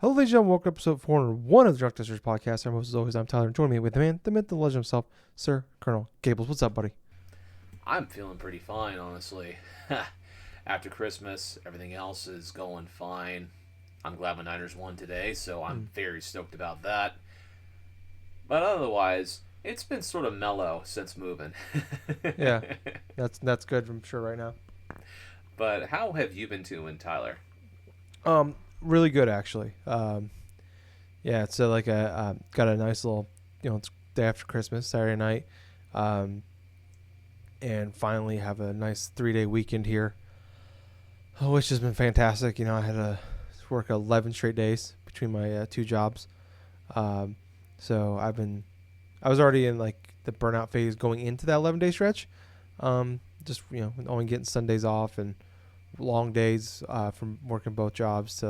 Hello, ladies and gentlemen. Welcome to episode 401 of the Drunk Testers podcast. Our host, as always, I'm Tyler. And joining me with the man, the myth, the legend himself, Sir Colonel Gables. What's up, buddy? I'm feeling pretty fine, honestly. After Christmas, everything else is going fine. I'm glad my Niners won today, so I'm very stoked about that. But otherwise, it's been sort of mellow since moving. Yeah, that's good. I'm sure right now. But how have you been doing, Tyler? Really good actually. Yeah, it's like got a nice little, it's day after Christmas, Saturday night, and finally have a nice 3-day weekend here, which has been fantastic. I had to work 11 straight days between my two jobs. So I was already in like the burnout phase going into that 11-day stretch. Just only getting Sundays off and long days from working both jobs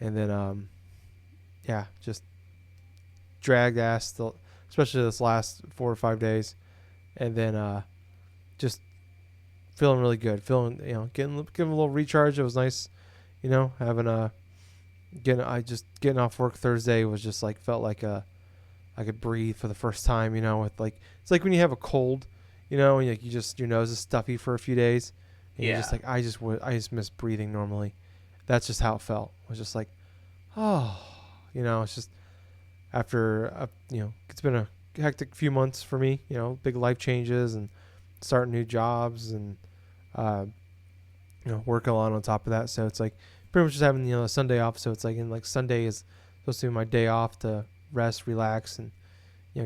and then just dragged ass especially this last 4 or 5 days, and then just feeling really good, getting a little recharge. It was nice, having getting off work Thursday was just like felt like I could breathe for the first time, with like it's like when you have a cold, and you just your nose is stuffy for a few days, and you're just like I just miss breathing normally. That's just how it felt. It was just like, oh, it's just after it's been a hectic few months for me, big life changes and starting new jobs and working a lot on top of that. So it's like pretty much just having a Sunday off. So it's like Sunday is supposed to be my day off to rest, relax, and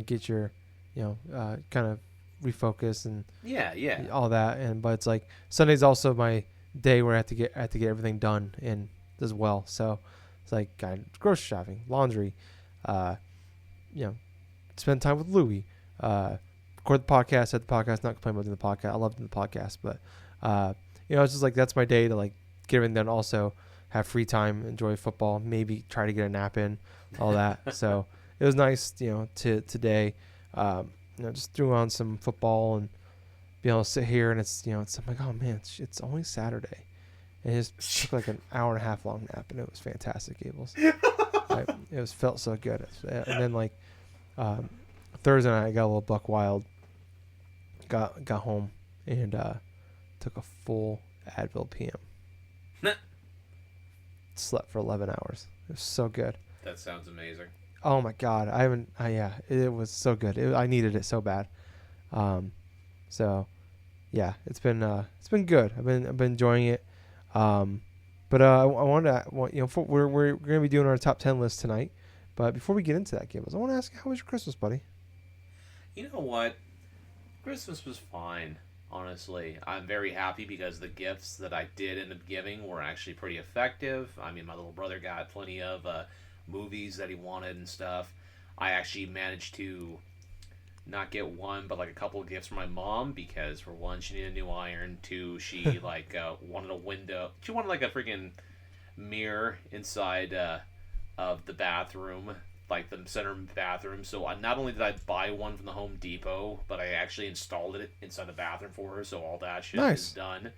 get your kind of refocus and all that. And but it's like Sunday's also my day where I have to get everything done in as well. So it's like grocery shopping, laundry, spend time with Louie, record the podcast, at the podcast, not complain about doing the podcast. I love doing the podcast, but it's just like that's my day to like get everything done. Also have free time, enjoy football, maybe try to get a nap in, all that. So it was nice, to today, just threw on some football and be able to sit here and it's I'm like, oh man, it's only Saturday. And it just took like an hour and a half long nap, and it was fantastic, Gables. It felt so good. And then like Thursday night, I got a little buck wild. Got home and took a full Advil PM. Slept for 11 hours. It was so good. That sounds amazing. Oh my God, it was so good. I needed it so bad. So yeah, it's been good. I've been enjoying it. But I wanted to, we're gonna be doing our top 10 list tonight. But before we get into that, Gables, I want to ask you, how was your Christmas, buddy? You know what? Christmas was fine, honestly. I'm very happy because the gifts that I did end up giving were actually pretty effective. I mean, my little brother got plenty of movies that he wanted and stuff. I actually managed to not get one, but like a couple of gifts from my mom because, for one, she needed a new iron. Two, she wanted a window. She wanted like a freaking mirror inside of the bathroom, like the center bathroom. So not only did I buy one from the Home Depot, but I actually installed it inside the bathroom for her. So all that shit is done.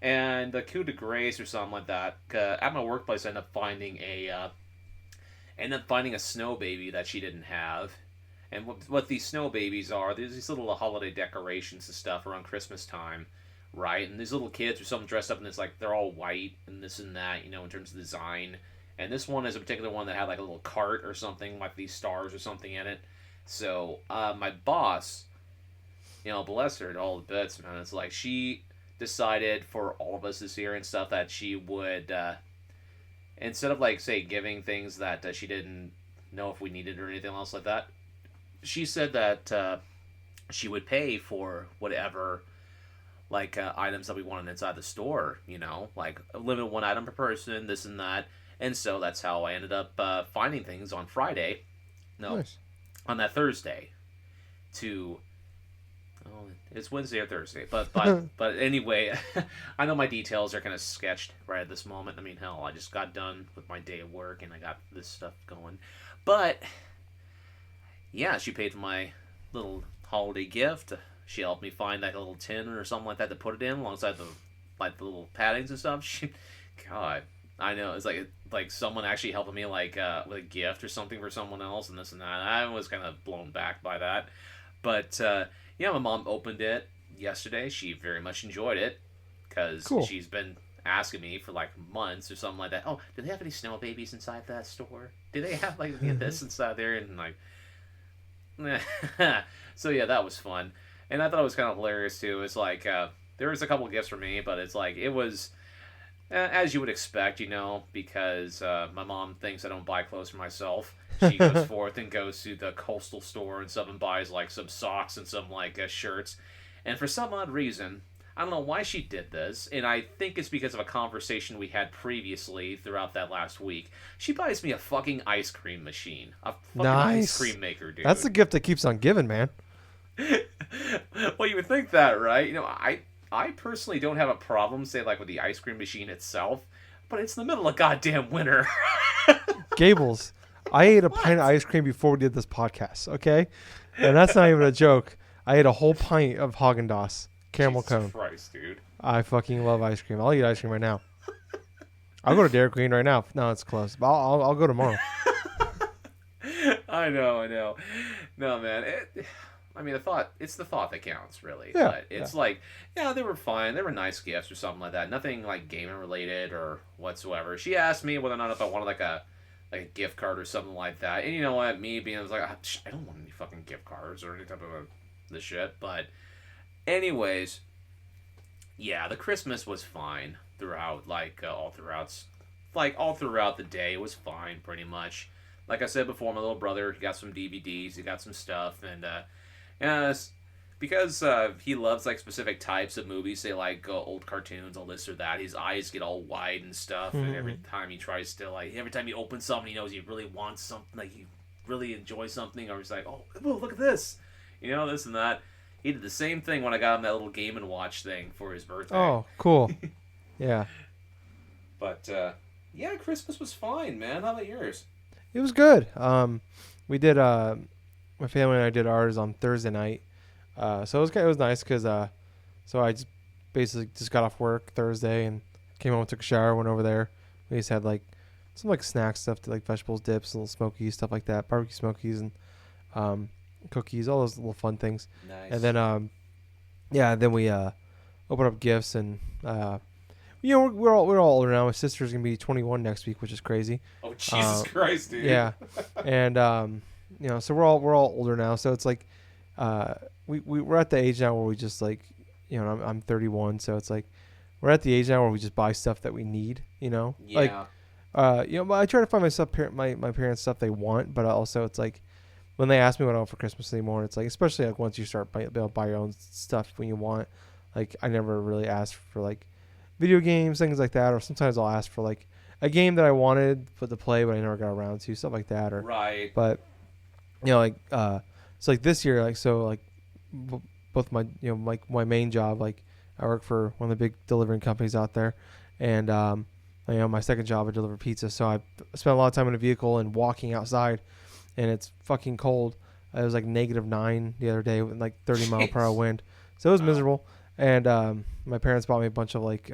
And the coup de grace or something like that. At my workplace, I ended up finding a snow baby that she didn't have. And what these snow babies are, there's these little holiday decorations and stuff around Christmas time, right? And these little kids or something dressed up in this, like, they're all white and this and that, in terms of design. And this one is a particular one that had like a little cart or something, like these stars or something in it. So my boss, bless her, all the bits, man. It's like she decided for all of us this year and stuff that she would, instead of like say giving things that she didn't know if we needed or anything else like that, she said that she would pay for whatever like items that we wanted inside the store. Like a limited one item per person, this and that. And so that's how I ended up finding things on Friday. No, nice. On that Thursday. It's Wednesday or Thursday. But anyway, I know my details are kind of sketched right at this moment. I mean, hell, I just got done with my day of work and I got this stuff going. But yeah, she paid for my little holiday gift. She helped me find like a little tin or something like that to put it in alongside the little paddings and stuff. God. I know it's like someone actually helping me with a gift or something for someone else and this and that. I was kind of blown back by that, but yeah, my mom opened it yesterday. She very much enjoyed it because Cool. she's been asking me for like months or something like that. Oh, do they have any snow babies inside that store? Do they have like any of this inside there? And like, so yeah, that was fun, and I thought it was kind of hilarious too. It's like there was a couple gifts for me, but it's like it was as you would expect, because my mom thinks I don't buy clothes for myself. She goes forth and goes to the coastal store and stuff and buys like some socks and some like shirts. And for some odd reason, I don't know why she did this, and I think it's because of a conversation we had previously throughout that last week. She buys me a fucking ice cream machine, a fucking ice Nice. cream maker, dude. That's the gift that keeps on giving, man. Well, you would think that, right? I personally don't have a problem, say like with the ice cream machine itself, but it's the middle of goddamn winter. Gables, I ate a What? pint of ice cream before we did this podcast, okay? And that's not even a joke. I ate a whole pint of Haagen-Dazs caramel Jesus cone. Christ, dude. I fucking love ice cream. I'll eat ice cream right now. I'll go to Dairy Queen right now. No, it's closed. But I'll go tomorrow. I know. No, man. It's the thought that counts, really. Yeah, But it's like, yeah, they were fine. They were nice gifts or something like that. Nothing like gaming related or whatsoever. She asked me whether or not if I wanted like a gift card or something like that. And you know what? Me being, I was like, I don't want any fucking gift cards or any type of the shit. But anyways, yeah, the Christmas was fine throughout, all throughout the day. It was fine, pretty much. Like I said before, my little brother, he got some DVDs, he got some stuff, and because he loves like specific types of movies, say like old cartoons, all this or that. His eyes get all wide and stuff, and every time he tries to every time he opens something, he knows he really wants something, like he really enjoys something, or he's like, oh, look at this, this and that. He did the same thing when I got him that little Game and Watch thing for his birthday. Oh, cool. Yeah. But yeah, Christmas was fine, man. How about yours? It was good. We did my family and I did ours on Thursday night. So it was nice because so I just basically just got off work Thursday and came home, took a shower, went over there. We just had like some like snack stuff, like vegetables, dips, little smokies, stuff like that, barbecue smokies and cookies, all those little fun things. Nice. And then then we opened up gifts and we're all older now. My sister's gonna be 21 next week, which is crazy. Oh, Jesus Christ, dude. Yeah, and so we're all older now. So it's like we're at the age now where we just like, I'm 31, so it's like we're at the age now where we just buy stuff that we need. Yeah. Like but I try to find my parents stuff they want, but also it's like when they ask me what I want for Christmas anymore, it's like, especially like once you start be able to buy your own stuff when you want. Like I never really asked for like video games, things like that, or sometimes I'll ask for like a game that I wanted to play but I never got around to, stuff like that. Or right. But it's like this year, like so like both my my main job, like I work for one of the big delivering companies out there, and my second job I deliver pizza, so I spent a lot of time in a vehicle and walking outside, and it's fucking cold. It was like -9 the other day with like 30 mile per hour wind, so it was miserable. And my parents bought me a bunch of like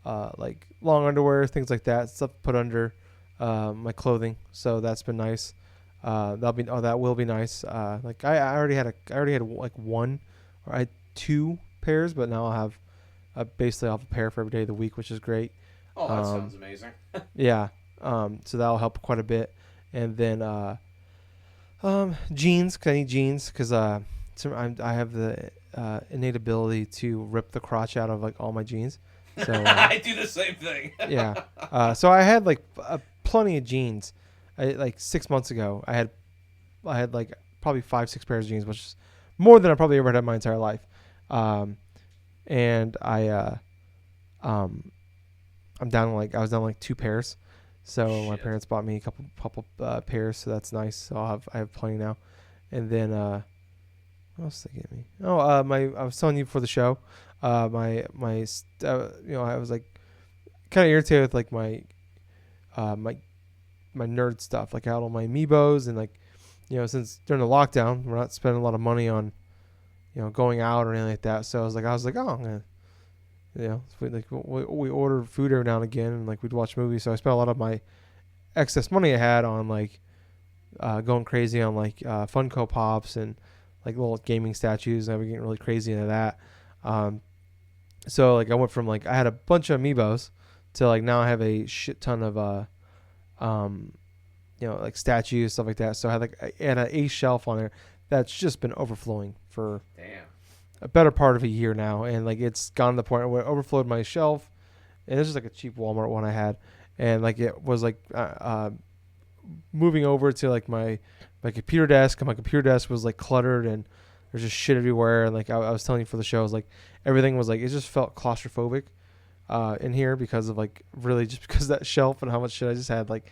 long underwear, things like that, stuff to put under my clothing. So that's been nice. That will be nice. Like I already had like one, or I had 2 pairs, but now I'll have basically I'll have a pair for every day of the week, which is great. Oh, that sounds amazing. Yeah. So that'll help quite a bit. And then jeans, cause I need jeans, cause I have the innate ability to rip the crotch out of like all my jeans. So I do the same thing. Yeah. So I had like plenty of jeans. Like 6 months ago, I had like probably 5-6 pairs of jeans, which is more than I probably ever had in my entire life. And I I was down to like 2 pairs. So Shit. My parents bought me a couple pairs, so that's nice. So I have plenty now. And then what else did they get me? Oh, I was telling you before the show, I was like kind of irritated with like my nerd stuff. Like I had all my amiibos, and like, since during the lockdown, we're not spending a lot of money on, going out or anything like that. So I was like, oh, I'm gonna, You know, so we order food every now and again, and like we'd watch movies. So I spent a lot of my excess money I had on like going crazy on like Funko Pops and like little gaming statues. I was getting really crazy into that. Um, so like I went from like I had a bunch of amiibos to like now I have a shit ton of um, like statues, stuff like that. So I had a shelf on there that's just been overflowing for Damn. a better part of a year now, and like it's gone to the point where it overflowed my shelf. And this is like a cheap Walmart one I had, and like it was like moving over to like my computer desk, and my computer desk was like cluttered, and there's just shit everywhere. And like I was telling you for the show, like everything was like it just felt claustrophobic in here because of like really just because of that shelf and how much shit I just had like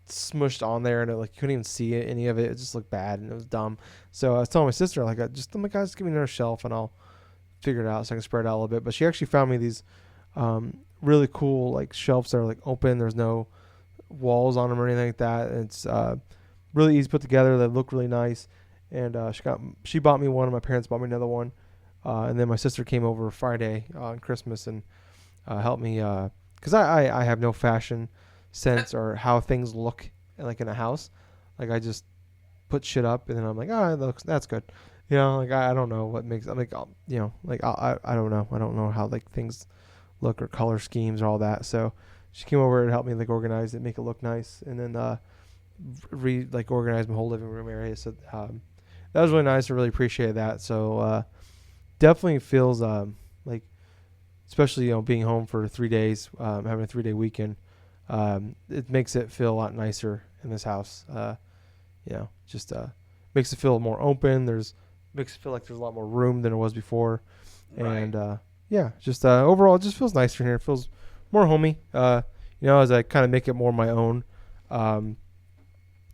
smushed on there, and it, like you couldn't even see any of it. It just looked bad and it was dumb. So I was telling my sister like I'm like, guys, give me another shelf and I'll figure it out so I can spread it out a little bit. But she actually found me these really cool like shelves that are like open. There's no walls on them or anything like that. It's really easy to put together. They look really nice. And she bought me one, and my parents bought me another one. And then my sister came over Friday on Christmas and helped me because I have no fashion sense or how things look like in a house. Like I just put shit up and then I'm like, that's good. You know, like I don't know what makes. I'm like, like I don't know. I don't know how like things look or color schemes or all that. So she came over and helped me like organize it, make it look nice, and then organize my whole living room area. So that was really nice. I really appreciate that. So definitely feels like, especially being home for 3 days, having a 3-day weekend, it makes it feel a lot nicer in this house. Just makes it feel more open. Makes it feel like there's a lot more room than it was before, Right. and just overall, it just feels nicer here. It feels more homey. As I kind of make it more my own, So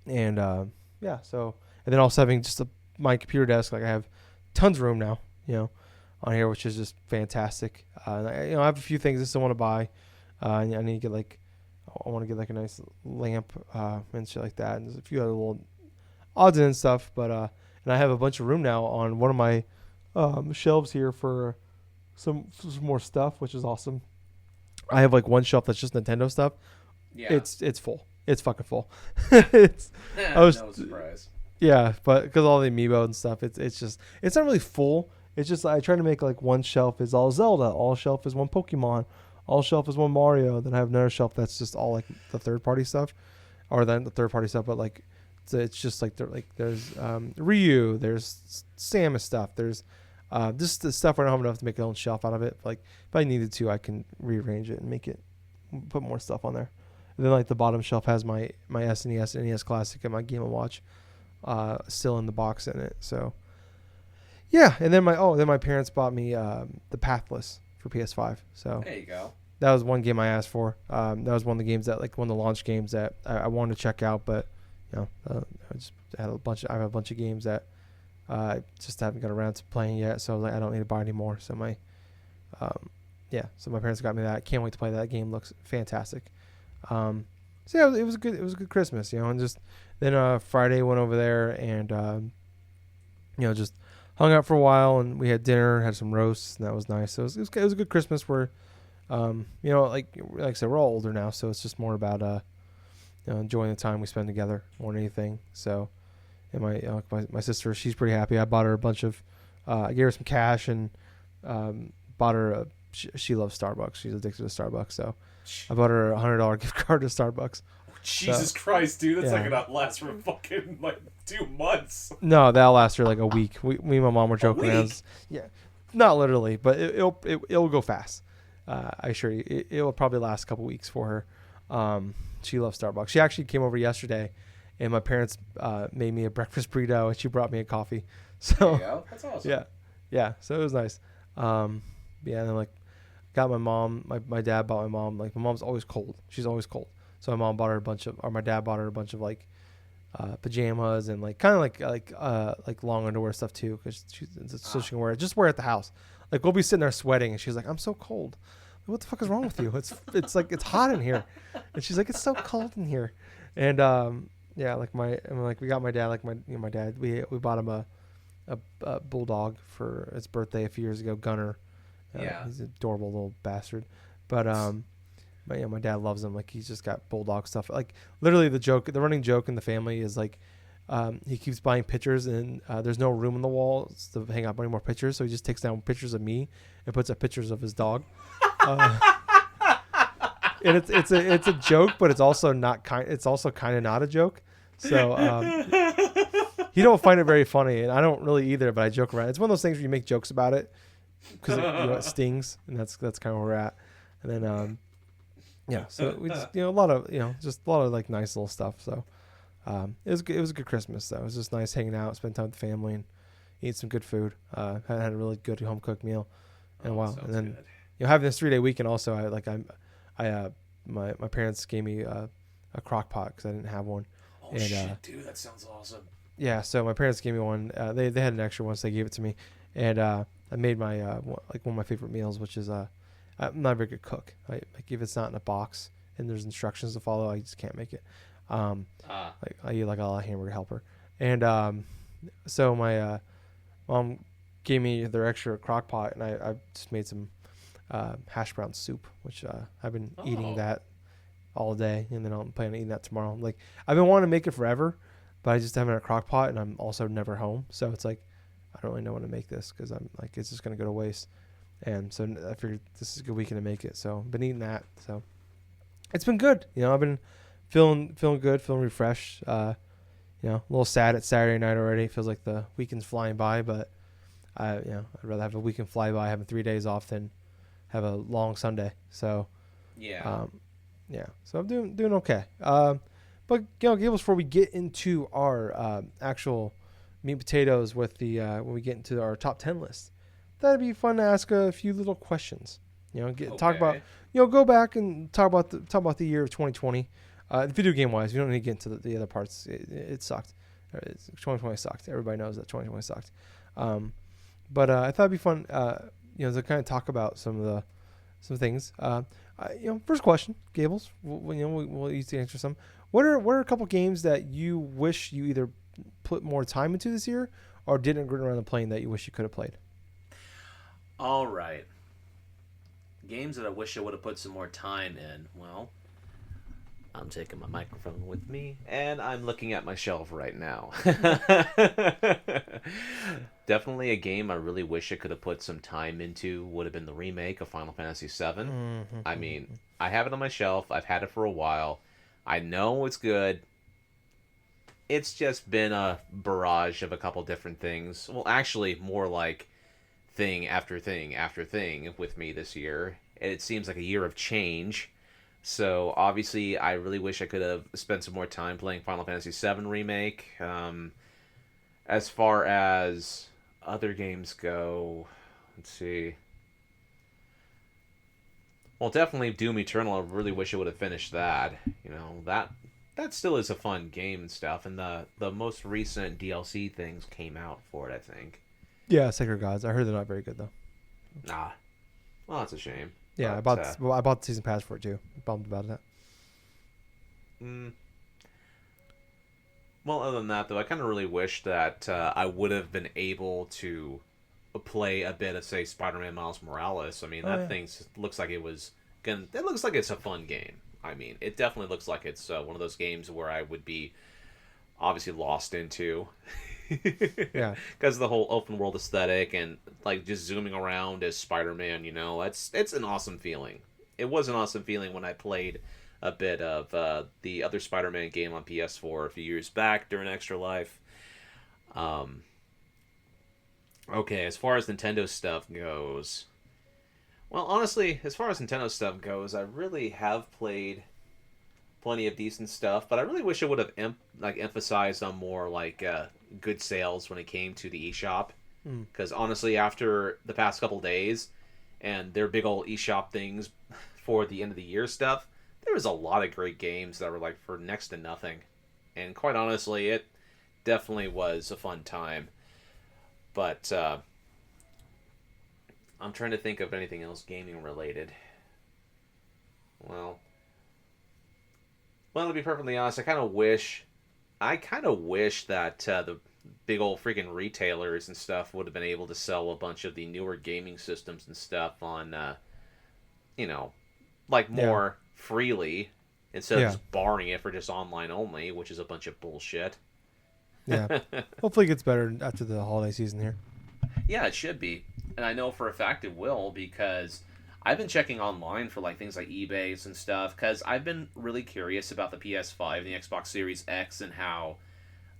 and then also having just my computer desk, like I have tons of room now, on here, which is just fantastic. I have a few things I still want to buy. I need to get I want to get like a nice lamp and shit like that, and there's a few other little odds and stuff. But and I have a bunch of room now on one of my shelves here for some more stuff, which is awesome. I have like one shelf that's just Nintendo stuff. Yeah. It's full. It's fucking full. it's No surprise. Yeah, but because all the amiibo and stuff, it's not really full. It's just I try to make like one shelf is all Zelda, all shelf is one Pokemon, all shelf is one Mario. Then I have another shelf that's just all like the third party stuff, or then the third party stuff. But like it's just like there's Ryu, there's Samus stuff, there's just the stuff where I don't have enough to make my own shelf out of it. Like if I needed to, I can rearrange it and put more stuff on there. And then like the bottom shelf has my SNES, NES Classic, and my Game & Watch still in the box in it. So yeah, and then my parents bought me the Pathless for PS5. So there you go. That was one game I asked for. That was one of the games that one of the launch games that I wanted to check out, but I have a bunch of games that I just haven't got around to playing yet. So I don't need to buy anymore. So so my parents got me that. Can't wait to play that. That game looks fantastic. It was a good Christmas, and just then Friday went over there and just hung out for a while, and we had dinner, had some roasts, and that was nice. So it was a good Christmas where like I said, we're all older now, so it's just more about enjoying the time we spend together more than anything. So and my sister, she's pretty happy. I bought her a bunch of I gave her some cash and bought her she loves Starbucks. She's addicted to Starbucks, so I bought her $100 gift card to Starbucks. Jesus Christ, dude, that's yeah. like gonna last for fucking like 2 months. No, that'll last her like a week. Me and my mom were joking around. Yeah, not literally, but it'll go fast. I assure you, it will probably last a couple weeks for her. She loves Starbucks. She actually came over yesterday, and my parents made me a breakfast burrito, and she brought me a coffee. So there you go. That's awesome. Yeah. So it was nice. And then like got my mom. My dad bought my mom. Like my mom's always cold. She's always cold. So my dad bought her a bunch of like pajamas and like kind of like long underwear stuff too, because so she can wear it. Just wear it at the house. Like we'll be sitting there sweating, and she's like, "I'm so cold. What the fuck is wrong with you? It's like it's hot in here." And she's like, "It's so cold in here." And we got my dad my dad we bought him a bulldog for his birthday a few years ago, Gunner, Yeah. He's an adorable little bastard. But but yeah, my dad loves him. Like he's just got bulldog stuff. Like literally the running joke in the family is like, he keeps buying pictures and there's no room in the walls to hang up any more pictures, so he just takes down pictures of me and puts up pictures of his dog. And it's a joke, but it's also not kind. It's also kind of not a joke. So he don't find it very funny, and I don't really either. But I joke around. It's one of those things where you make jokes about it because it stings, and that's kind of where we're at. And then yeah, so we just a lot of just a lot of like nice little stuff. So it was a good Christmas though. It was just nice hanging out, spend time with the family, and eat some good food. Had a really good home cooked meal in a while, and then good. having this 3-day weekend also. My parents gave me a crock pot because I didn't have one. Oh and, shit, dude, that sounds awesome. Yeah, so my parents gave me one. They had an extra one, so they gave it to me, and I made my one of my favorite meals, which is I'm not a very good cook. Like if it's not in a box and there's instructions to follow, I just can't make it. Like I eat like a hamburger helper, and so my mom gave me their extra crock pot, and I just made some hash brown soup, which I've been eating that all day, and then I'm planning on eating that tomorrow. Like I've been wanting to make it forever, but I just haven't had a crock pot, and I'm also never home, so it's like I don't really know when to make this because I'm like it's just gonna go to waste. And so I figured this is a good weekend to make it. So I've been eating that. So it's been good. I've been feeling good, feeling refreshed. A little sad it's Saturday night already. It feels like the weekend's flying by, but I'd rather have a weekend fly by having 3 days off than have a long Sunday. So yeah. So I'm doing okay. But Gables, before we get into our actual meat and potatoes with the when we get into our top 10 list, that'd be fun to ask a few little questions. Talk about go back and talk about the year of 2020. Video game wise, we don't need to get into the other parts. It sucked. 2020 sucked. Everybody knows that 2020 sucked. But I thought it'd be fun, to kind of talk about some things. First question, Gables. We'll easy answer some. What are a couple games that you wish you either put more time into this year or didn't grin around the plane that you wish you could have played? All right. Games that I wish I would have put some more time in. Well, I'm taking my microphone with me, and I'm looking at my shelf right now. Definitely a game I really wish I could have put some time into would have been the remake of Final Fantasy VII. Mm-hmm. I mean, I have it on my shelf. I've had it for a while. I know it's good. It's just been a barrage of a couple different things. Well, actually, more like thing after thing after thing with me this year. It seems like a year of change. So obviously, I really wish I could have spent some more time playing Final Fantasy VII Remake. As far as other games go, let's see. Well, definitely Doom Eternal. I really wish I would have finished that. That still is a fun game and stuff. And the most recent DLC things came out for it, I think. Yeah, Sacred Gods. I heard they're not very good though. Nah. Well, that's a shame. Yeah, But, I bought the season pass for it too. I'm bummed about that. Well, other than that, though, I kind of really wish that I would have been able to play a bit of, say, Spider-Man Miles Morales. I mean, thing looks like it was it looks like it's a fun game. I mean, it definitely looks like it's one of those games where I would be obviously lost into. Yeah, because of the whole open world aesthetic and like just zooming around as Spider-Man. It's an awesome feeling. It was an awesome feeling when I played a bit of the other Spider-Man game on PS4 a few years back during Extra Life. Okay, as far as Nintendo stuff goes, well, honestly, as far as Nintendo stuff goes, I really have played plenty of decent stuff, but I really wish I would have emphasized on more good sales when it came to the eShop. Because honestly, after the past couple days and their big old eShop things for the end of the year stuff, there was a lot of great games that were for next to nothing. And quite honestly, it definitely was a fun time. But I'm trying to think of anything else gaming related. Well, to be perfectly honest, I kind of wish that big old freaking retailers and stuff would have been able to sell a bunch of the newer gaming systems and stuff on, you know, like Yeah. more freely instead of Yeah. just barring it for just online only, which is a bunch of bullshit. Yeah. Hopefully it gets better after the holiday season here. Yeah, it should be. And I know for a fact it will because I've been checking online for like things like eBays and stuff because I've been really curious about the PS5 and the Xbox Series X and how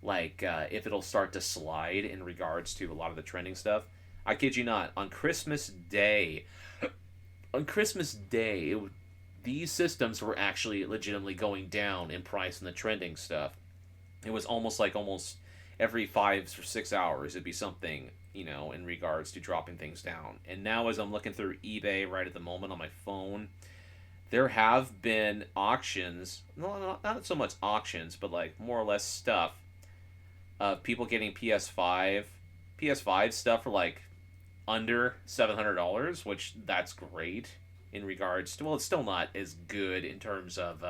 like if it'll start to slide in regards to a lot of the trending stuff. I kid you not, on Christmas Day, these systems were actually legitimately going down in price in the trending stuff. It was almost every 5 or 6 hours it'd be something, in regards to dropping things down. And now as I'm looking through eBay right at the moment on my phone, there have been auctions, no, not so much auctions, but like more or less stuff of people getting PS5 stuff for like under $700, which that's great in regards to, well, it's still not as good in terms of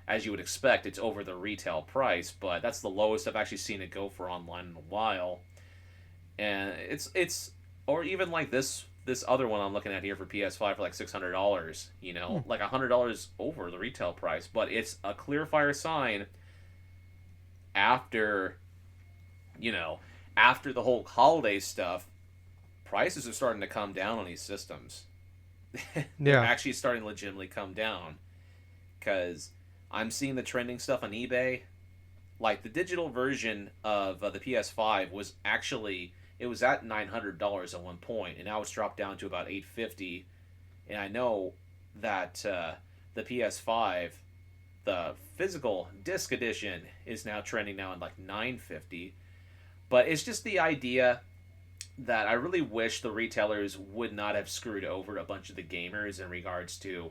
as you would expect. It's over the retail price, but that's the lowest I've actually seen it go for online in a while. And it's or even like this other one I'm looking at here for PS5 for like $600. Hmm. Like $100 over the retail price, but it's a clear fire sign after you know after the whole holiday stuff. Prices are starting to come down on these systems. They're Yeah. actually starting to legitimately come down because I'm seeing the trending stuff on eBay. Like the digital version of the PS5 was actually, it was at $900 at one point, and now it's dropped down to about $850. And I know that the PS5, the physical disc edition, is now trending now at like $950. But it's just the idea that I really wish the retailers would not have screwed over a bunch of the gamers in regards to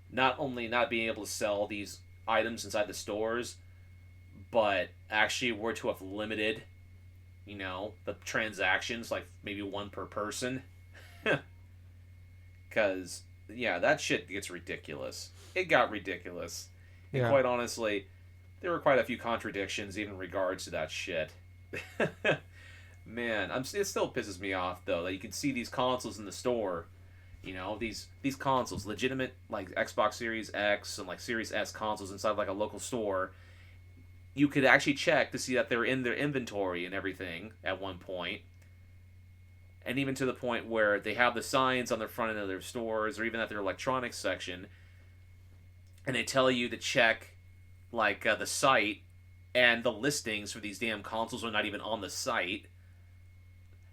not only not being able to sell these items inside the stores, but actually were to have limited, the transactions, like maybe one per person. Because, yeah, that shit gets ridiculous. It got ridiculous. And Yeah. quite honestly, there were quite a few contradictions even in regards to that shit. Man, it still pisses me off though that you can see these consoles in the store. These consoles, legitimate like Xbox Series X and like Series S consoles inside like a local store. You could actually check to see that they're in their inventory and everything at one point, and even to the point where they have the signs on the front end of their stores or even at their electronics section, and they tell you to check like the site and the listings for these damn consoles are not even on the site.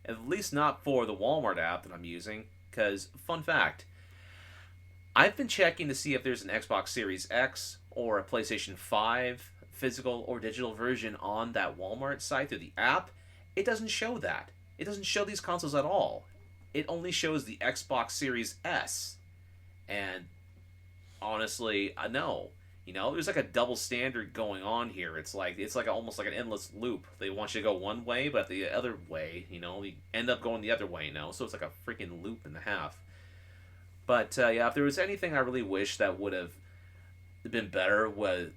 At least not for the Walmart app that I'm using. Because, fun fact, I've been checking to see if there's an Xbox Series X or a PlayStation 5 physical or digital version on that Walmart site through the app. It doesn't show that. It doesn't show these consoles at all. It only shows the Xbox Series S. And honestly, no. There's like a double standard going on here. It's like almost like an endless loop. They want you to go one way, but the other way, you end up going the other way. So it's like a freaking loop and a half. But yeah, if there was anything I really wish that would have been better,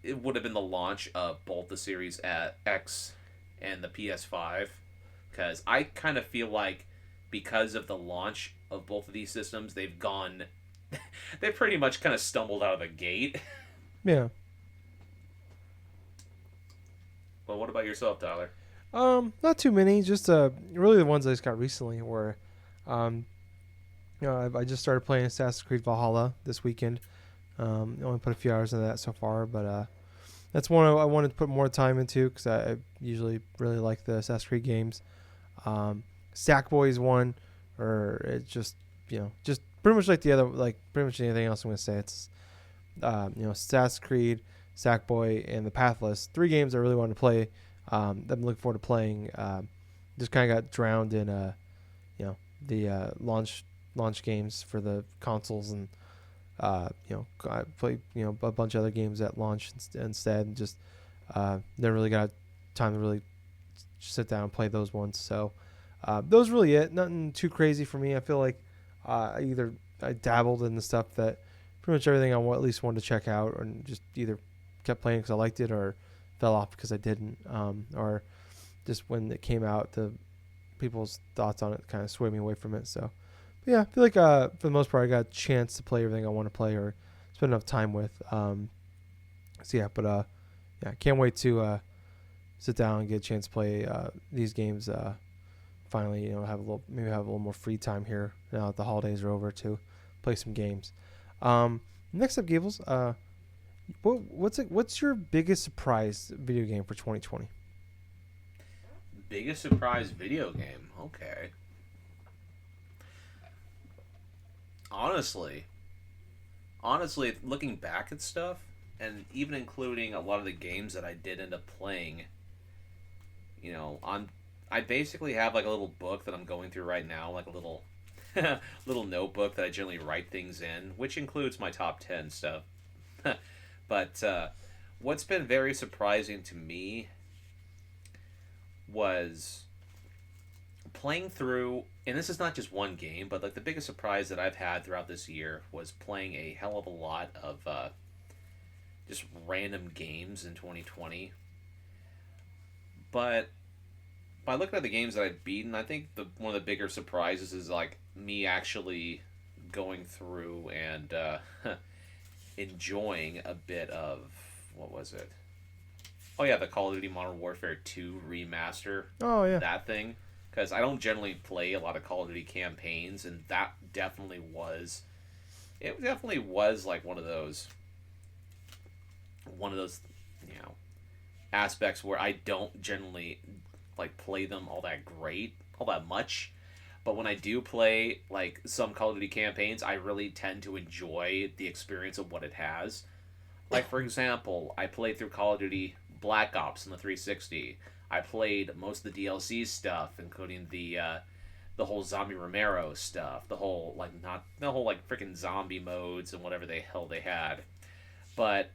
it would have been the launch of both the Series X and the PS5, because I kind of feel like because of the launch of both of these systems, they pretty much kind of stumbled out of the gate. Yeah. Well, what about yourself, Tyler? Not too many. Just really the ones I just got recently were, um, I just started playing Assassin's Creed Valhalla this weekend. I only put a few hours into that so far, but that's one I wanted to put more time into because I usually really like the Assassin's Creed games. Sackboy is one, or it just pretty much like the other, like pretty much anything else I'm gonna say. It's Assassin's Creed, Sackboy, and the Pathless. 3 games I really wanted to play. That I'm looking forward to playing. Just kind of got drowned in the launch games for the consoles, and I played a bunch of other games at launch instead, and just never really got time to really sit down and play those ones. So those really it. Nothing too crazy for me. I feel like I dabbled in the stuff that pretty much everything I at least wanted to check out, or just either kept playing because I liked it or fell off because I didn't. Or just when it came out, the people's thoughts on it kind of swayed me away from it. So, but yeah, I feel like for the most part, I got a chance to play everything I want to play or spend enough time with. So yeah, but yeah, can't wait to sit down and get a chance to play these games. Finally, maybe have a little more free time here now that the holidays are over to play some games. Next up, Gables, what's your biggest surprise video game for 2020? Biggest surprise video game? Okay. Honestly, looking back at stuff, and even including a lot of the games that I did end up playing, I basically have like a little book that I'm going through right now, like a little little notebook that I generally write things in, which includes my top 10 stuff. But what's been very surprising to me was playing through, and this is not just one game, but like the biggest surprise that I've had throughout this year was playing a hell of a lot of just random games in 2020. But by looking at the games that I've beaten, I think one of the bigger surprises is like me actually going through and enjoying a bit of, what was it? Oh yeah, the Call of Duty Modern Warfare 2 remaster. Oh yeah, That thing. Because I don't generally play a lot of Call of Duty campaigns, and that definitely was. It definitely was like one of those, aspects where I don't generally like play them all that much. But when I do play like some Call of Duty campaigns, I really tend to enjoy the experience of what it has. Like for example, I played through Call of Duty Black Ops on the 360. I played most of the DLC stuff, including the whole Zombie Romero stuff, the whole freaking zombie modes and whatever the hell they had. But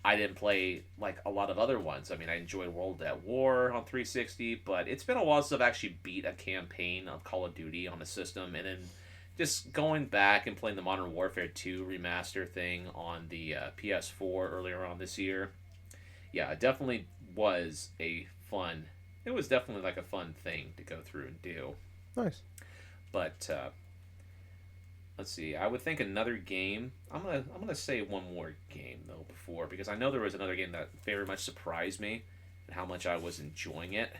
I didn't play like a lot of other ones. I mean, I enjoyed World at War on 360, but it's been a while since I've actually beat a campaign of Call of Duty on the system, and then just going back and playing the Modern Warfare 2 remaster thing on the PS4 earlier on this year. Yeah, it definitely was a fun. It was definitely like a fun thing to go through and do. nice. But let's see. I would think another game. I'm gonna say one more game though before, because I know there was another game that very much surprised me and how much I was enjoying it.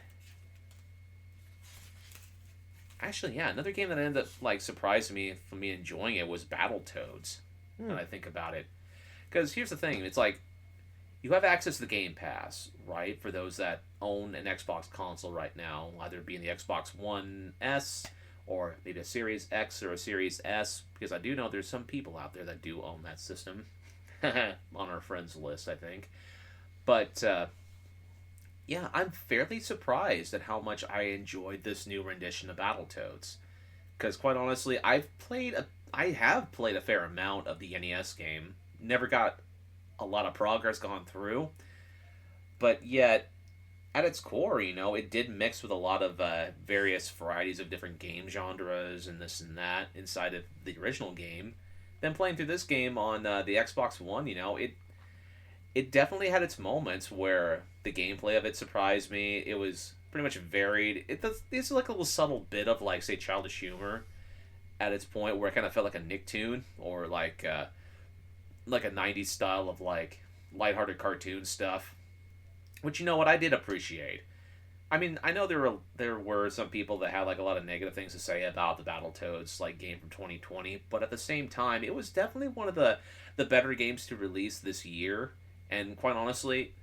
Actually, yeah, another game that ended up like surprising me from me enjoying it was Battletoads. When I think about it, because here's the thing: it's like you have access to the Game Pass, right? For those that own an Xbox console right now, either being the Xbox One S or maybe a Series X or a Series S, because I do know there's some people out there that do own that system on our friends list, I think. But yeah, I'm fairly surprised at how much I enjoyed this new rendition of Battletoads. Because quite honestly, I have played a fair amount of the NES game. Never got a lot of progress gone through, but yet at its core, it did mix with a lot of various varieties of different game genres and this and that inside of the original game. Then playing through this game on the Xbox One, it definitely had its moments where the gameplay of it surprised me. It was pretty much varied. It's like a little subtle bit of like, say, childish humor at its point, where it kind of felt like a Nicktoon or like a '90s style of like lighthearted cartoon stuff. Which, you know what, I did appreciate. I mean, I know there were some people that had like a lot of negative things to say about the Battletoads like game from 2020, but at the same time, it was definitely one of the better games to release this year. And quite honestly,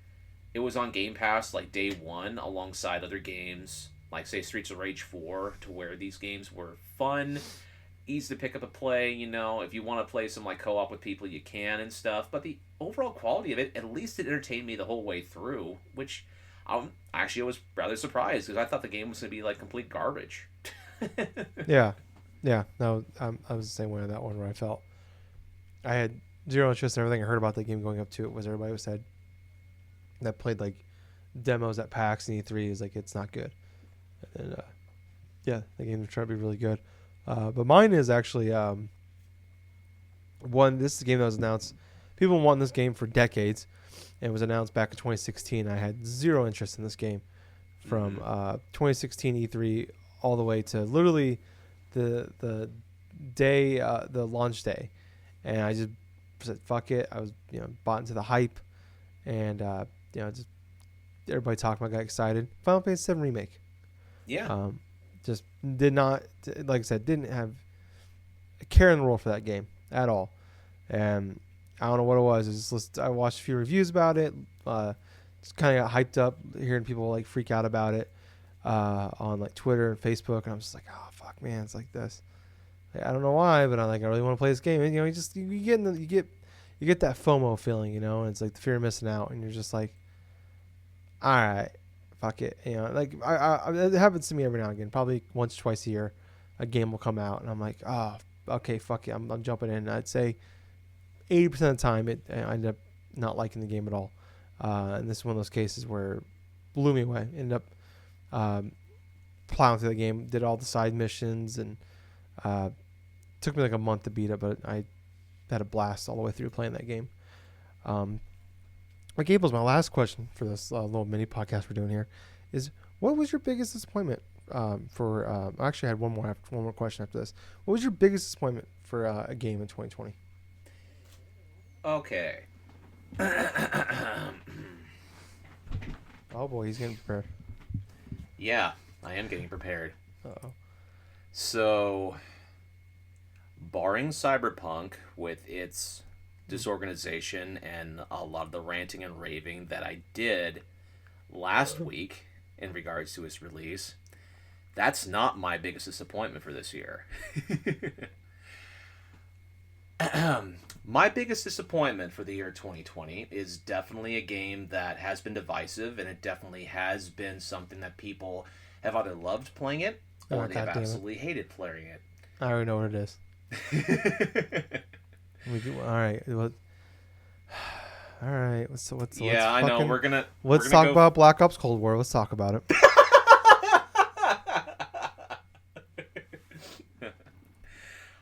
it was on Game Pass like day one alongside other games like, say, Streets of Rage 4, to where these games were fun, easy to pick up and play. If you want to play some like co-op with people, you can and stuff. But the overall quality of it, at least it entertained me the whole way through, which actually I was rather surprised, because I thought the game was going to be like complete garbage. Yeah, no, I was the same way on that one, where I felt I had zero interest in everything I heard about the game going up to it. Was everybody who said that played like demos at PAX and E3 is like, it's not good. And yeah, the game was trying to be really good. But mine is actually one. This is a game that was announced. People want this game for decades. And it was announced back in 2016. I had zero interest in this game. from 2016 E3 all the way to literally the day, the launch day, and I just said fuck it. I was bought into the hype, and just everybody talking about, got excited. Final Fantasy 7 Remake. Yeah. Just did not, like I said, didn't have a care in the world for that game at all, and I don't know what it was. I watched a few reviews about it. Just kind of got hyped up hearing people like freak out about it on like Twitter and Facebook, and I'm just like, oh fuck, man, it's like this. Like, I don't know why, but I really want to play this game. And you get that FOMO feeling, and it's like the fear of missing out, and you're just like, all right, fuck it, like it happens to me every now and again, probably once, twice a year, a game will come out, and I'm like, oh, okay, fuck it, I'm jumping in. And I'd say 80% of the time, I end up not liking the game at all. And this is one of those cases where it blew me away. Ended up plowing through the game, did all the side missions, and took me like a month to beat it, but I had a blast all the way through playing that game. Gables, my last question for this little mini podcast we're doing here is, what was your biggest disappointment for? Actually, I had one more question after this. What was your biggest disappointment for a game in 2020? Okay. Oh boy, he's getting prepared. Yeah, I am getting prepared. Uh-oh. So, barring Cyberpunk with its disorganization and a lot of the ranting and raving that I did last week in regards to its release, that's not my biggest disappointment for this year. My biggest disappointment for the year 2020 is definitely a game that has been divisive, and it definitely has been something that people have either loved playing it or they have absolutely hated playing it. I already know what it is. All right. All right. Yeah, I know. Let's talk about Black Ops Cold War. Let's talk about it.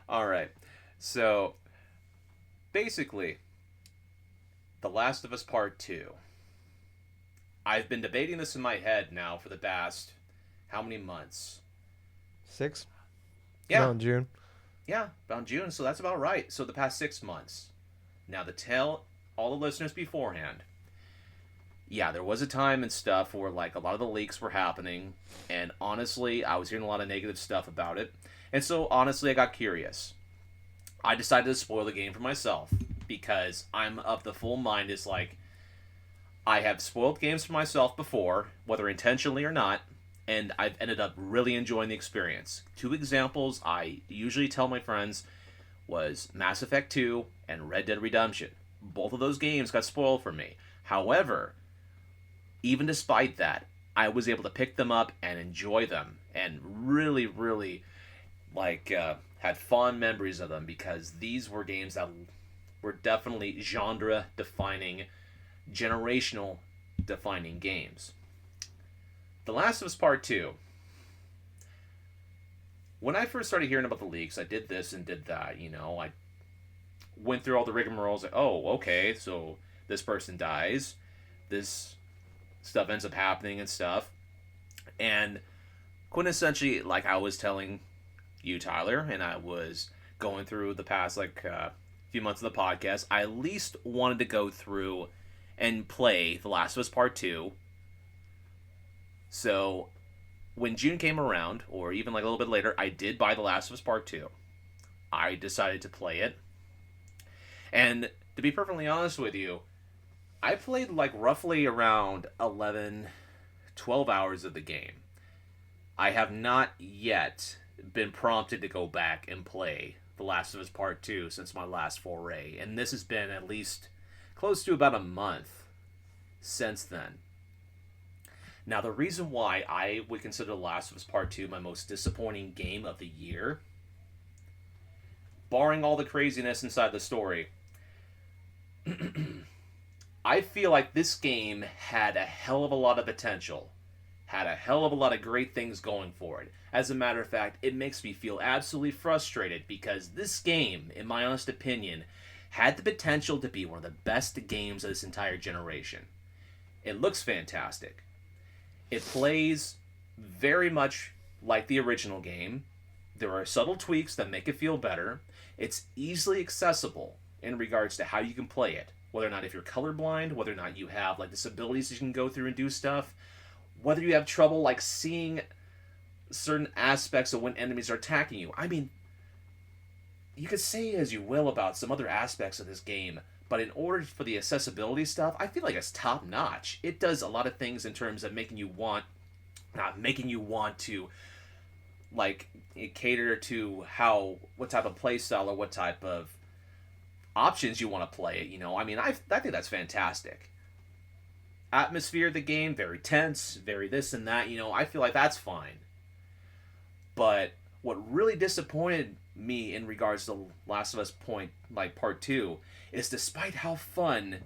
All right. So, basically, The Last of Us Part 2. I've been debating this in my head now for the past, how many months? 6? Yeah. Around June. Yeah, around June, so that's about right. So the past 6 months. Now, to tell all the listeners beforehand, yeah, there was a time and stuff where, like, a lot of the leaks were happening, and honestly, I was hearing a lot of negative stuff about it. And so, honestly, I got curious. I decided to spoil the game for myself, because I'm of the full mind is like, I have spoiled games for myself before, whether intentionally or not, and I've ended up really enjoying the experience. 2 examples I usually tell my friends was Mass Effect 2 and Red Dead Redemption. Both of those games got spoiled for me. However, even despite that, I was able to pick them up and enjoy them, and really, really, had fond memories of them, because these were games that were definitely genre-defining, generational-defining games. The Last of Us Part 2. When I first started hearing about the leaks, I did this and did that, I went through all the rigmaroles, like, oh, okay, so this person dies, this stuff ends up happening and stuff, and quintessentially, like I was telling you, Tyler, and I was going through the past, few months of the podcast, I at least wanted to go through and play The Last of Us Part 2. So, when June came around, or even a little bit later, I did buy The Last of Us Part 2. I decided to play it. And, to be perfectly honest with you, I played roughly around 11, 12 hours of the game. I have not yet been prompted to go back and play The Last of Us Part 2 since my last foray. And this has been at least close to about a month since then. Now, the reason why I would consider The Last of Us Part 2 my most disappointing game of the year, barring all the craziness inside the story, I feel like this game had a hell of a lot of potential, had a hell of a lot of great things going for it. As a matter of fact, it makes me feel absolutely frustrated, because this game, in my honest opinion, had the potential to be one of the best games of this entire generation. It looks fantastic. It plays very much like the original game. There are subtle tweaks that make it feel better. It's easily accessible in regards to how you can play it. Whether or not if you're colorblind, whether or not you have like disabilities that you can go through and do stuff, whether you have trouble like seeing certain aspects of when enemies are attacking you. I mean, you could say as you will about some other aspects of this game, but in order for the accessibility stuff, I feel like it's top notch. It does a lot of things in terms of making you want, not making you want to, like, cater to what type of play style or what type of options you want to play it. I mean, I think that's fantastic. Atmosphere of the game, very tense, very this and that. I feel like that's fine. But what really disappointed me in regards to Last of Us Part 2 is despite how fun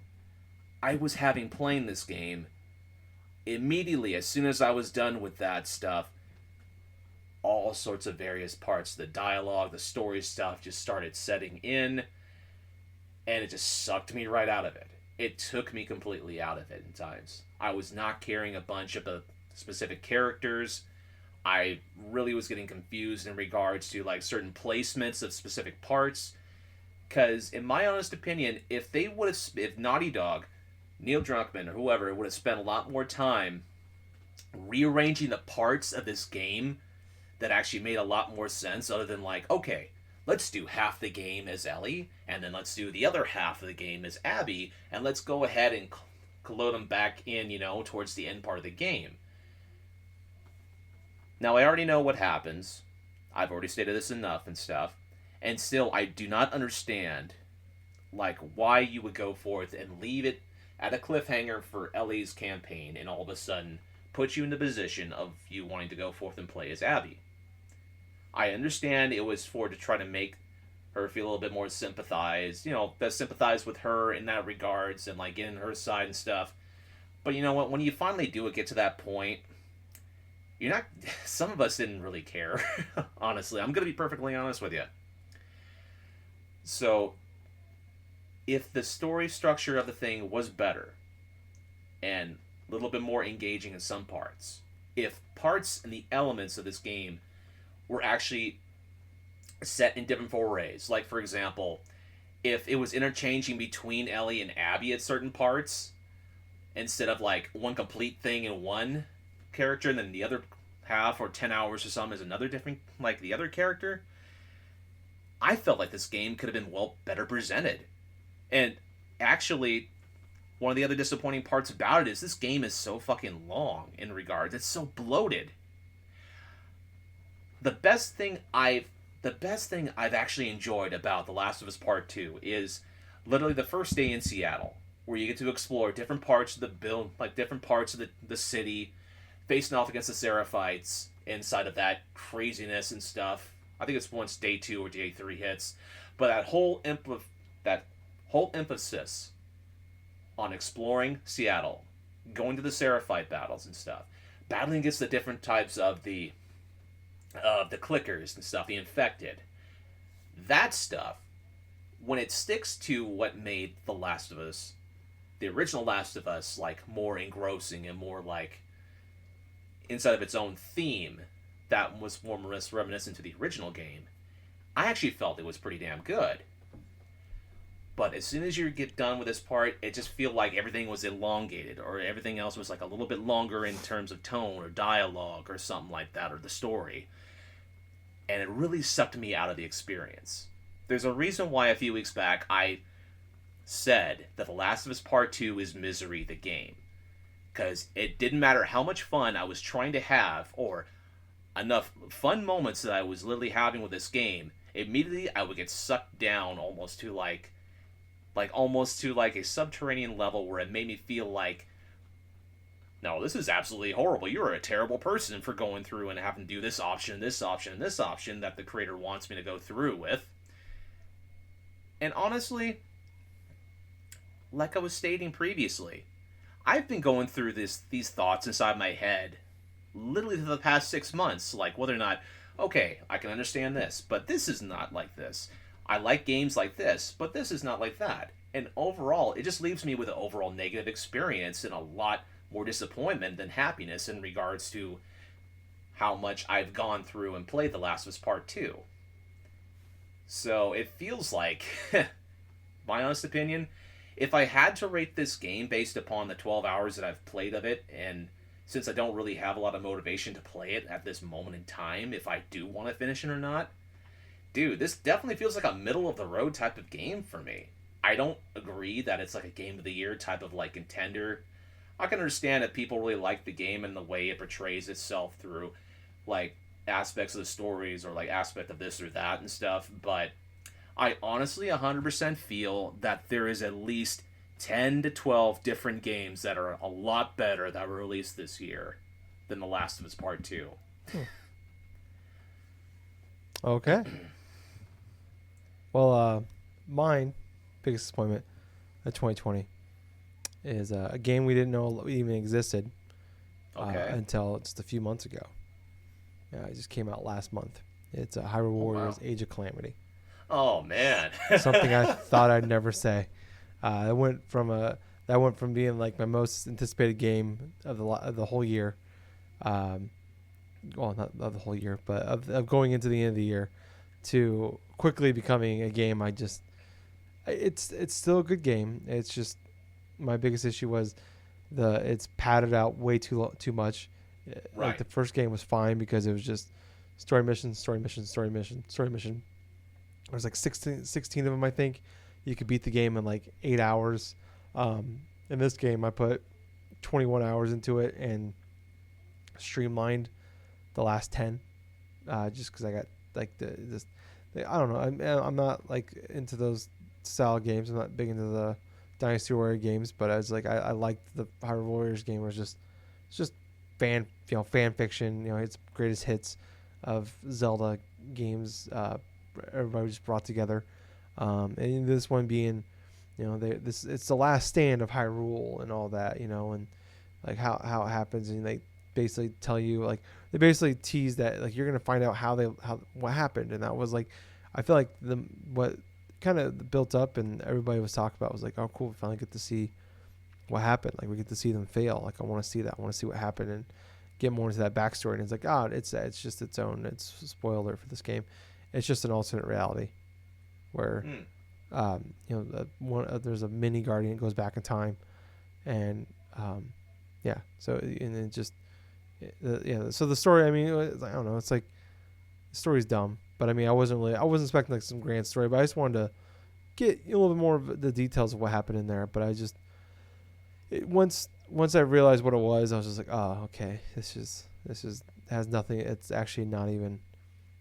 I was having playing this game, immediately as soon as I was done with that stuff, all sorts of various parts, the dialogue, the story stuff just started setting in, and it just sucked me right out of it. It took me completely out of it in times. I was not caring a bunch of the specific characters. I really was getting confused in regards to like certain placements of specific parts. Because in my honest opinion, if Naughty Dog, Neil Druckmann or whoever would have spent a lot more time rearranging the parts of this game that actually made a lot more sense, other than like, okay, let's do half the game as Ellie, and then let's do the other half of the game as Abby, and let's go ahead and load them back in, towards the end part of the game. Now, I already know what happens. I've already stated this enough and stuff. And still, I do not understand, like, why you would go forth and leave it at a cliffhanger for Ellie's campaign and all of a sudden put you in the position of you wanting to go forth and play as Abby. I understand it was to try to make her feel a little bit more sympathized, sympathize with her in that regards and, like, get in her side and stuff. But you know what? When you finally get to that point, you're not... Some of us didn't really care, honestly. I'm going to be perfectly honest with you. So, if the story structure of the thing was better and a little bit more engaging in some parts, if parts and the elements of this game were actually set in different forays, like, for example, if it was interchanging between Ellie and Abby at certain parts, instead of, like, one complete thing in one character and then the other half or 10 hours or something is another different, like, the other character, I felt like this game could have been better presented. And actually, one of the other disappointing parts about it is this game is so fucking long in regards. It's so bloated. The best thing I've actually enjoyed about The Last of Us Part 2 is literally the first day in Seattle, where you get to explore different parts of different parts of the city, facing off against the Seraphites inside of that craziness and stuff. I think it's once day 2 or day 3 hits, but that whole emphasis on exploring Seattle, going to the Seraphite battles and stuff, battling against the different types of the clickers and stuff, the infected, that stuff, when it sticks to what made The Last of Us, the original Last of Us, like, more engrossing and more like inside of its own theme, that was more reminiscent to the original game, I actually felt it was pretty damn good. But as soon as you get done with this part, it just feel like everything was elongated, or everything else was like a little bit longer in terms of tone or dialogue or something like that, or the story. And it really sucked me out of the experience. There's a reason why a few weeks back I said that The Last of Us Part 2 is Misery the game. Because it didn't matter how much fun I was trying to have, or enough fun moments that I was literally having with this game, immediately I would get sucked down almost to a subterranean level where it made me feel like, no, this is absolutely horrible. You're a terrible person for going through and having to do this option, this option, and this option that the creator wants me to go through with. And honestly, like I was stating previously, I've been going through these thoughts inside my head literally for the past 6 months, like whether or not, okay, I can understand this, but this is not like this. I like games like this, but this is not like that. And overall, it just leaves me with an overall negative experience in a lot more disappointment than happiness in regards to how much I've gone through and played The Last of Us Part 2. So it feels like, my honest opinion, if I had to rate this game based upon the 12 hours that I've played of it, and since I don't really have a lot of motivation to play it at this moment in time, if I do want to finish it or not, dude, this definitely feels like a middle of the road type of game for me. I don't agree that it's like a game of the year type of like contender. I can understand that people really like the game and the way it portrays itself through like aspects of the stories or like aspect of this or that and stuff, but I honestly 100% feel that there is at least 10 to 12 different games that are a lot better that were released this year than The Last of Us Part 2. Okay. Well, mine biggest disappointment of 2020 is a game we didn't know even existed until just a few months ago. It just came out last month. It's Hyrule Warriors Age of Calamity. Oh man, something I thought I'd never say. That went from being like my most anticipated game of the whole year. Well, not of the whole year, but of going into the end of the year, to quickly becoming a game it's still a good game. It's just my biggest issue was it's padded out way too much. Right. Like the first game was fine because it was just story mission, story mission, story mission, story mission. There's like 16 of them, I think. You could beat the game in like 8 hours. In this game, I put 21 hours into it and streamlined the last 10, just because I got like I don't know. I'm not like into those style games. I'm not big into the Dynasty Warrior games, but I was like I liked the Hyrule Warriors game. Where it's just fan fiction. It's greatest hits of Zelda games. Everybody just brought together, and this one being, it's the last stand of Hyrule and all that, and like how it happens, and they basically tell you, like, they basically tease that like you're gonna find out what happened, and that was like, I feel like what kind of built up and everybody was talking about was like, oh cool, we finally get to see what happened, like we get to see them fail, like I want to see that, I want to see what happened and get more into that backstory, and it's like, it's just its own, it's a spoiler for this game. It's just an alternate reality where, there's a mini guardian that goes back in time, and so and it just, So the story, I mean, I don't know, it's like the story's dumb, but I mean, I wasn't expecting like some grand story, but I just wanted to get a little bit more of the details of what happened in there. But once I realized what it was, I was just like, oh, okay, this is has nothing. It's actually not even.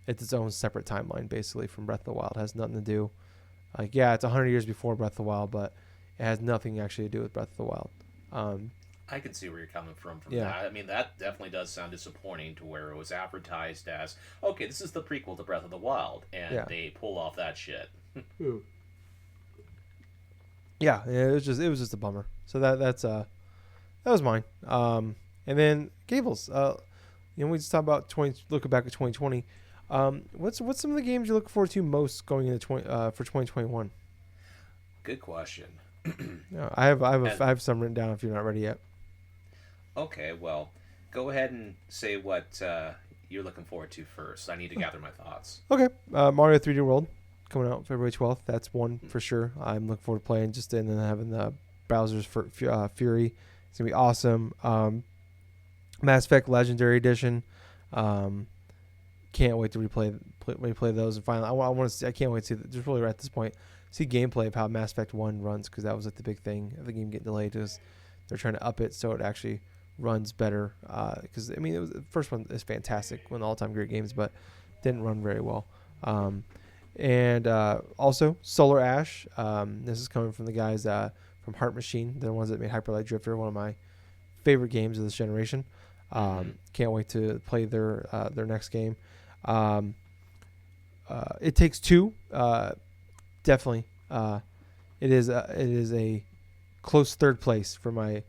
It's its own separate timeline, basically, from Breath of the Wild. It has nothing to do. Like, yeah, it's 100 years before Breath of the Wild, but it has nothing actually to do with Breath of the Wild. I can see where you're coming from Yeah. that. I mean, that definitely does sound disappointing to where it was advertised as, okay, this is the prequel to Breath of the Wild, and they pull off that shit. Yeah, it was just a bummer. So that was mine. And then Gables. We just talked about looking back at 2020. What's some of the games you look forward to most going into for 2021? Good question. I have some written down if you're not ready yet. Okay, well, go ahead and say what you're looking forward to first. I need to gather my thoughts. Okay, Mario 3D World coming out February 12th. That's one for sure. I'm looking forward to playing and then having the Bowser's Fury. It's gonna be awesome. Mass Effect Legendary Edition. Can't wait to replay those, and finally, I want to see. I can't wait to see. Just really at this point, see gameplay of how Mass Effect 1 runs, because that was like the big thing of the game getting delayed. Is they're trying to up it so it actually runs better. Because I mean, the first one is fantastic, one of the all-time great games, but didn't run very well. And also Solar Ash. This is coming from the guys from Heart Machine. They're the ones that made Hyper Light Drifter, one of my favorite games of this generation. Can't wait to play their next game. It Takes Two. Definitely. It is a close third place for my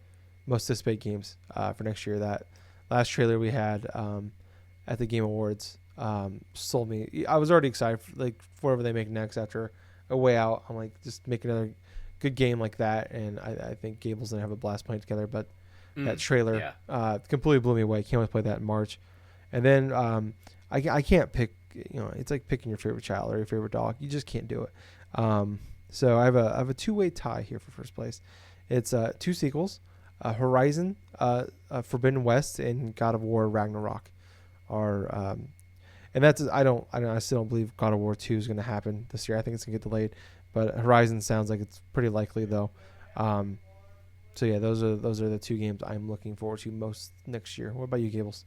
most anticipated games for next year. That last trailer we had at the Game Awards sold me. I was already excited for whatever they make next after A Way Out. I'm like, just make another good game like that, and I think Gables and I have a blast playing together. But That trailer Yeah. completely blew me away. Can't wait to play that in March. And then I can't pick. It's like picking your favorite child or your favorite dog. You just can't do it. So I have a two-way tie here for first place. It's two sequels, Horizon, Forbidden West, and God of War Ragnarok are. And that's I still don't believe God of War 2 is going to happen this year. I think it's going to get delayed, but Horizon sounds like it's pretty likely though. So yeah, those are the two games I'm looking forward to most next year. What about you, Gables?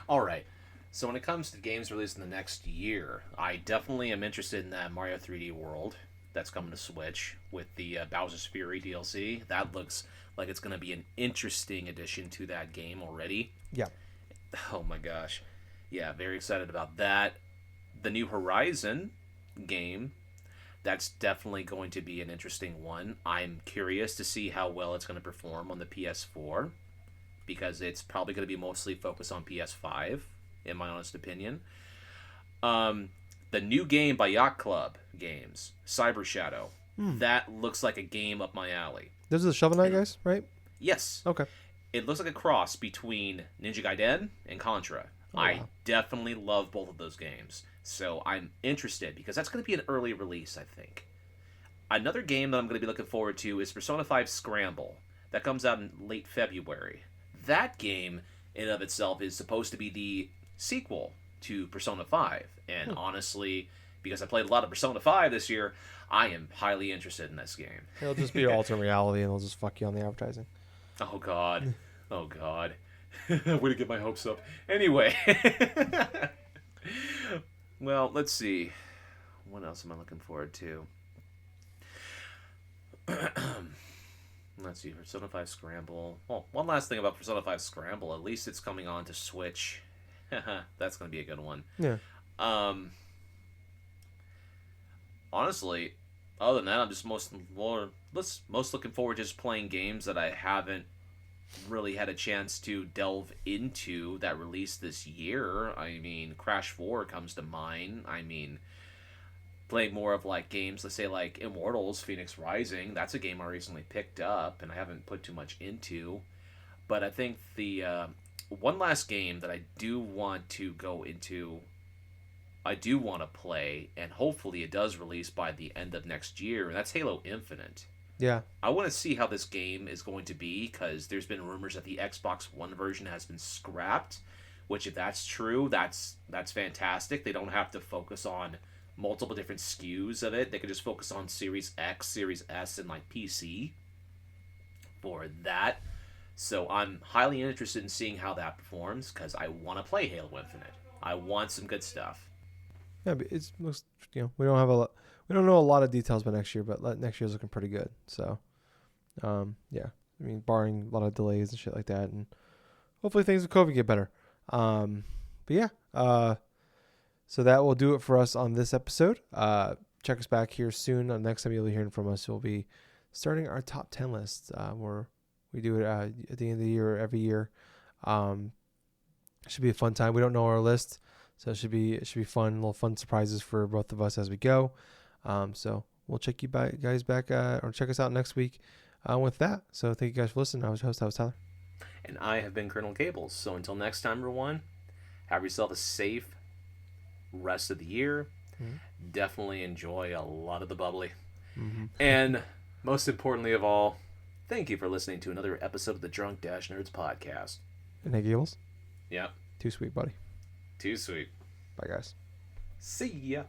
All right. So when it comes to games released in the next year, I definitely am interested in that Mario 3D World that's coming to Switch with the Bowser's Fury DLC. That looks like it's going to be an interesting addition to that game already. Yeah. Oh my gosh. Yeah, very excited about that. The new Horizon game, that's definitely going to be an interesting one. I'm curious to see how well it's going to perform on the PS4 because it's probably going to be mostly focused on PS5, in my honest opinion. The new game by Yacht Club Games, Cyber Shadow, that looks like a game up my alley. Those are the Shovel Knight guys, right? Yes. Okay. It looks like a cross between Ninja Gaiden and Contra. Oh, I wow. definitely love both of those games. So I'm interested because that's going to be an early release, I think. Another game that I'm going to be looking forward to is Persona 5 Scramble. That comes out in late February. That game, in and of itself, is supposed to be the sequel to Persona 5. And honestly, because I played a lot of Persona 5 this year, I am highly interested in this game. It'll just be your alternate reality, and they'll just fuck you on the advertising. Oh, God. Oh, God. Way to get my hopes up. Anyway. Well, let's see. What else am I looking forward to? Let's see. Persona 5 Scramble. Oh, one last thing about Persona 5 Scramble. At least it's coming on to Switch. That's going to be a good one. Yeah. Honestly, other than that, I'm just most looking forward to just playing games that I haven't really had a chance to delve into that released this year. I mean, Crash 4 comes to mind. I mean, playing more of like games, let's say like Immortals, Phoenix Rising. That's a game I recently picked up and I haven't put too much into. But I think the one last game that I do want to go into, I do want to play, and hopefully it does release by the end of next year, and that's Halo Infinite. Yeah. I want to see how this game is going to be because there's been rumors that the Xbox One version has been scrapped, which if that's true, that's fantastic. They don't have to focus on multiple different SKUs of it. They can just focus on Series X, Series S, and like PC for that. So I'm highly interested in seeing how that performs because I want to play Halo Infinite. I want some good stuff. Yeah, but it's most we don't have a lot. We don't know a lot of details about next year, but next year's looking pretty good. So, yeah. I mean, barring a lot of delays and shit like that, and hopefully things with COVID get better. But yeah. So that will do it for us on this episode. Check us back here soon. Next time you'll be hearing from us, we'll be starting our top 10 list. Where we do it at the end of the year every year. It should be a fun time. We don't know our list, so it should be fun. Little fun surprises for both of us as we go. So we'll check you guys back or check us out next week with that. So thank you guys for listening. I was your host. I was Tyler. And I have been Colonel Gables. So until next time, everyone, have yourself a safe rest of the year. Mm-hmm. Definitely enjoy a lot of the bubbly. Mm-hmm. And most importantly of all, thank you for listening to another episode of the Drunk Dash Nerds podcast. And hey, Gables. Yeah. Too sweet, buddy. Too sweet. Bye, guys. See ya.